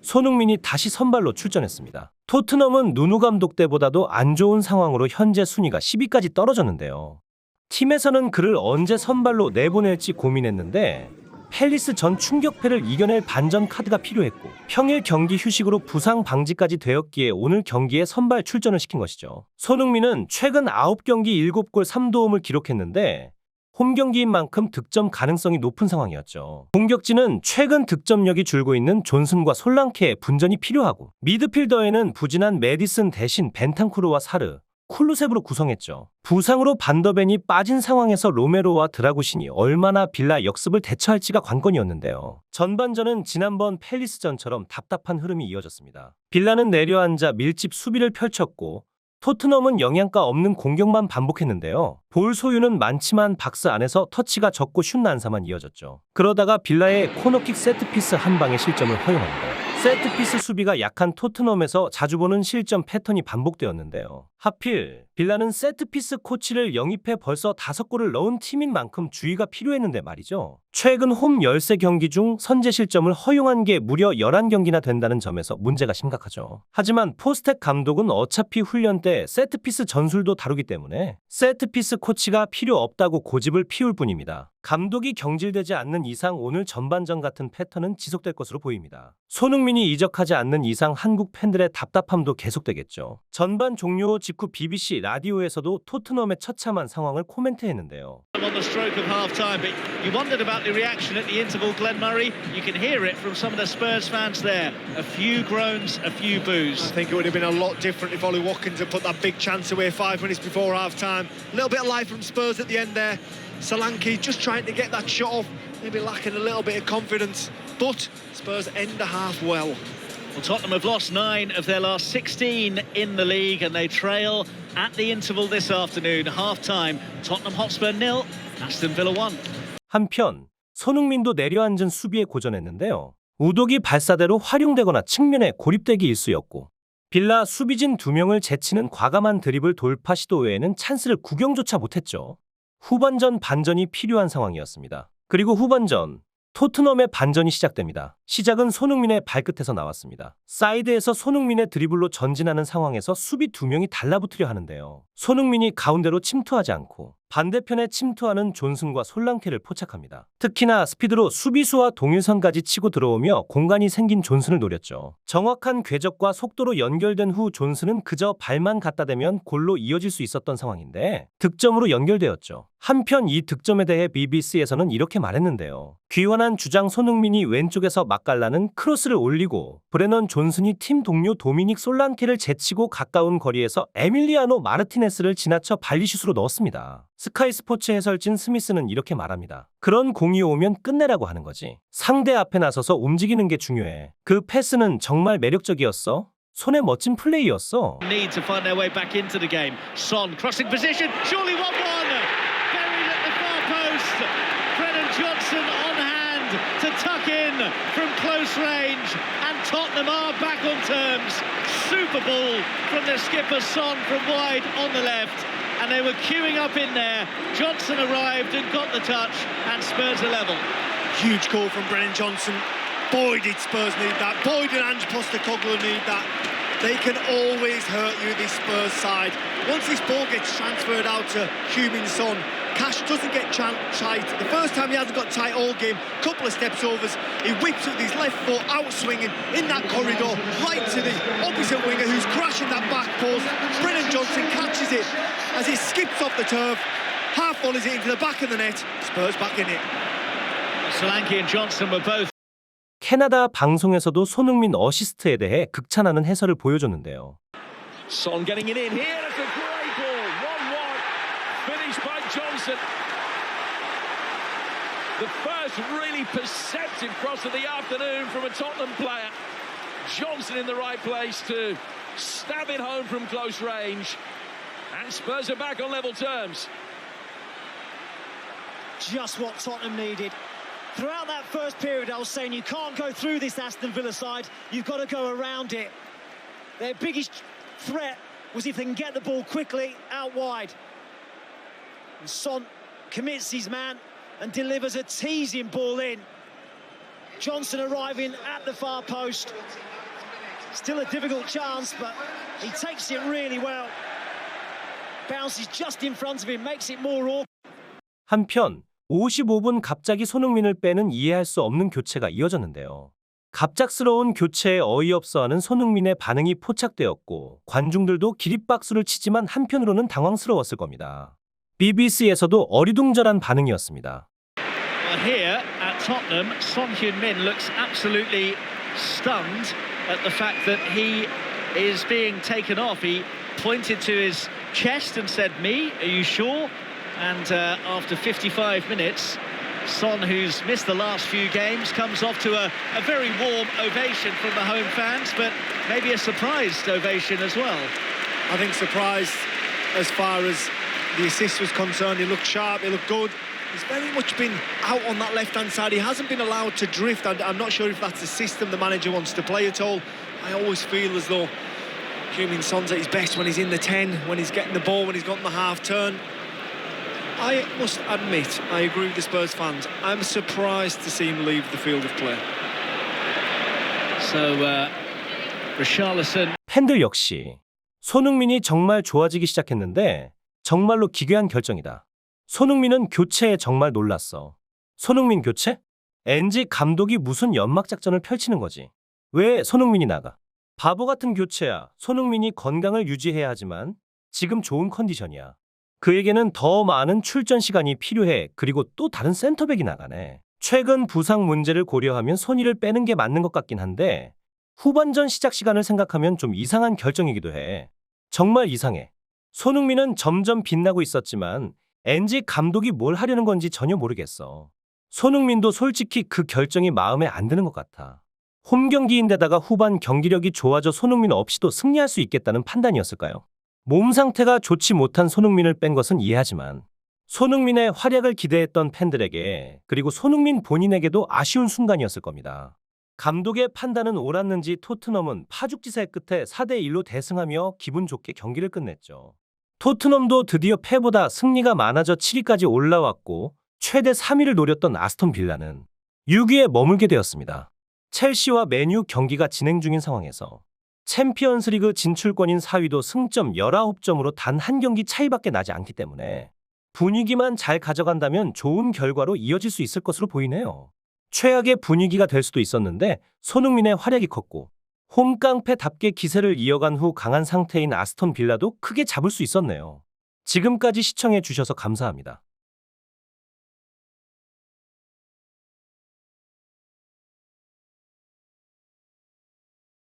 손흥민이 다시 선발로 출전했습니다. 토트넘은 누누 감독 때보다도 안 좋은 상황으로 현재 순위가 10위까지 떨어졌는데요. 팀에서는 그를 언제 선발로 내보낼지 고민했는데 팰리스 전 충격패를 이겨낼 반전 카드가 필요했고 평일 경기 휴식으로 부상 방지까지 되었기에 오늘 경기에 선발 출전을 시킨 것이죠. 손흥민은 최근 9경기 7골 3도움을 기록했는데 홈 경기인 만큼 득점 가능성이 높은 상황이었죠. 공격진은 최근 득점력이 줄고 있는 존슨과 솔랑케의 분전이 필요하고 미드필더에는 부진한 메디슨 대신 벤탄쿠르와 사르, 쿨루셉으로 구성했죠. 부상으로 반더벤이 빠진 상황에서 로메로와 드라구신이 얼마나 빌라 역습을 대처할지가 관건이었는데요. 전반전은 지난번 팰리스전처럼 답답한 흐름이 이어졌습니다. 빌라는 내려앉아 밀집 수비를 펼쳤고 토트넘은 영양가 없는 공격만 반복했는데요. 볼 소유는 많지만 박스 안에서 터치가 적고 슛 난사만 이어졌죠. 그러다가 빌라의 코너킥 세트피스 한 방의 실점을 허용합니다. 세트피스 수비가 약한 토트넘에서 자주 보는 실점 패턴이 반복되었는데요. 하필 빌라는 세트피스 코치를 영입해 벌써 5골을 넣은 팀인 만큼 주의가 필요했는데 말이죠. 최근 홈 13경기 중 선제 실점을 허용한 게 무려 11경기나 된다는 점에서 문제가 심각하죠. 하지만 포스텍 감독은 어차피 훈련 때 세트피스 전술도 다루기 때문에 세트피스 코치가 필요 없다고 고집을 피울 뿐입니다. 감독이 경질되지 않는 이상 오늘 전반전 같은 패턴은 지속될 것으로 보입니다. 손흥민이 이적하지 않는 이상 한국 팬들의 답답함도 계속되겠죠. 전반 종료 직후 BBC 라디오에서도 토트넘의 처참한 상황을 코멘트했는데요. On the stroke of half time, but you wondered about the reaction at the interval, Glenn Murray. You can hear it from some of the Spurs fans there. A few groans, a few boos. I think it would have been a lot different if Ollie Watkins had put that big chance away 5 minutes before half time. A little bit of life from Spurs at the end there. Solanke just trying to get that shot off, maybe lacking a little bit of confidence, but Spurs end the half well. Well, Tottenham have lost 9 of their last 16 in the league, and they trail at the interval this afternoon. Half-time, Tottenham Hotspur 0, Aston Villa 1. 한편 손흥민도 내려앉은 수비에 고전했는데요. 우독이 발사대로 활용되거나 측면에 고립되기 일쑤였고 빌라 수비진 2명을 제치는 과감한 드리블 돌파 시도 외에는 찬스를 구경조차 못했죠. 후반전 반전이 필요한 상황이었습니다. 그리고 후반전 토트넘의 반전이 시작됩니다. 시작은 손흥민의 발끝에서 나왔습니다. 사이드에서 손흥민의 드리블로 전진하는 상황에서 수비 2명이 달라붙으려 하는데요. 손흥민이 가운데로 침투하지 않고 반대편에 침투하는 존슨과 솔랑케를 포착합니다. 특히나 스피드로 수비수와 동일선까지 치고 들어오며 공간이 생긴 존슨을 노렸죠. 정확한 궤적과 속도로 연결된 후 존슨은 그저 발만 갖다 대면 골로 이어질 수 있었던 상황인데 득점으로 연결되었죠. 한편 이 득점에 대해 BBC에서는 이렇게 말했는데요. 귀환한 주장 손흥민이 왼쪽에서 맛깔나는 크로스를 올리고 브레넌 존슨이 팀 동료 도미닉 솔랑케를 제치고 가까운 거리에서 에밀리아노 마르티네스를 지나쳐 발리슛으로 넣었습니다. 스카이 스포츠 해설진 스미스는 이렇게 말합니다. 그런 공이 오면 끝내라고 하는 거지. 상대 앞에 나서서 움직이는 게 중요해. 그 패스는 정말 매력적이었어. 손에 멋진 플레이였어. Need to find their way back into the game. Son crossing position, surely 1-1. Buried at the far post. Brennan Johnson on hand to tuck in from close range, and Tottenham are back on terms. Super ball from the skipper Son from wide on the left. And they were queuing up in there. Johnson arrived and got the touch, and Spurs are level. Huge goal from Brennan Johnson. Boy, did Spurs need that. Boy, did Ange Postecoglou need that. They can always hurt you, this Spurs side. Once this ball gets transferred out to Heung-min Son, Cash doesn't get tight. The first time he hasn't got tight all game, couple of steps overs, he whips with his left foot out swinging in that corridor, right to the opposite winger who's crashing that back post. Brennan Johnson catches it as he skips off the turf, half volleys it into the back of the net. Spurs back in it. Solanke and Johnson were both. 캐나다 방송에서도 손흥민 어시스트에 대해 극찬하는 해설을 보여줬는데요. Son getting it in here. That's a great ball. 1-1. Finished by Johnson. The first really perceptive cross of the afternoon from a Tottenham player. Johnson in the right place to stab it home from close range. And Spurs are back on level terms. Just what Tottenham needed. Throughout that first period, I was saying you can't go through this Aston Villa side. You've got to go around it. Their biggest threat was if they can get the ball quickly out wide. And Son commits his man and delivers a teasing ball in. Johnson arriving at the far post. Still a difficult chance, but he takes it really well. Bounces just in front of him, makes it more awkward. 한편 55분 갑자기 손흥민을 빼는 이해할 수 없는 교체가 이어졌는데요. 갑작스러운 교체에 어이없어하는 손흥민의 반응이 포착되었고 관중들도 기립박수를 치지만 한편으로는 당황스러웠을 겁니다. BBC에서도 어리둥절한 반응이었습니다. Well, here at Tottenham, Son Heung-min looks absolutely stunned at the fact that he is being taken off. He pointed to his chest and said, "Me? Are you sure?" And after 55 minutes, Son, who's missed the last few games, comes off to a very warm ovation from the home fans, but maybe a surprised ovation as well. I think surprised as far as the assist was concerned. He looked sharp, he looked good. He's very much been out on that left-hand side. He hasn't been allowed to drift. I'm not sure if that's the system the manager wants to play at all. I always feel as though Heung-min Son's at his best when he's in the 10, when he's getting the ball, when he's got the half turn. I must admit, I agree with the Spurs fans. I'm surprised to see him leave the field of play. So, Richarlison. 팬들 역시 손흥민이 정말 좋아지기 시작했는데 정말로 기괴한 결정이다. 손흥민은 교체에 정말 놀랐어. 손흥민 교체? NG 감독이 무슨 연막작전을 펼치는 거지. 왜 손흥민이 나가? 바보 같은 교체야. 손흥민이 건강을 유지해야 하지만 지금 좋은 컨디션이야. 그에게는 더 많은 출전 시간이 필요해. 그리고 또 다른 센터백이 나가네. 최근 부상 문제를 고려하면 손희를 빼는 게 맞는 것 같긴 한데 후반전 시작 시간을 생각하면 좀 이상한 결정이기도 해. 정말 이상해. 손흥민은 점점 빛나고 있었지만 NG 감독이 뭘 하려는 건지 전혀 모르겠어. 손흥민도 솔직히 그 결정이 마음에 안 드는 것 같아. 홈 경기인데다가 후반 경기력이 좋아져 손흥민 없이도 승리할 수 있겠다는 판단이었을까요? 몸 상태가 좋지 못한 손흥민을 뺀 것은 이해하지만 손흥민의 활약을 기대했던 팬들에게 그리고 손흥민 본인에게도 아쉬운 순간이었을 겁니다. 감독의 판단은 옳았는지 토트넘은 파죽지세 끝에 4대1로 대승하며 기분 좋게 경기를 끝냈죠. 토트넘도 드디어 패보다 승리가 많아져 7위까지 올라왔고 최대 3위를 노렸던 아스톤 빌라는 6위에 머물게 되었습니다. 첼시와 맨유 경기가 진행 중인 상황에서 챔피언스리그 진출권인 4위도 승점 19점으로 단 한 경기 차이밖에 나지 않기 때문에 분위기만 잘 가져간다면 좋은 결과로 이어질 수 있을 것으로 보이네요. 최악의 분위기가 될 수도 있었는데 손흥민의 활약이 컸고 홈깡패답게 기세를 이어간 후 강한 상태인 아스톤 빌라도 크게 잡을 수 있었네요. 지금까지 시청해 주셔서 감사합니다.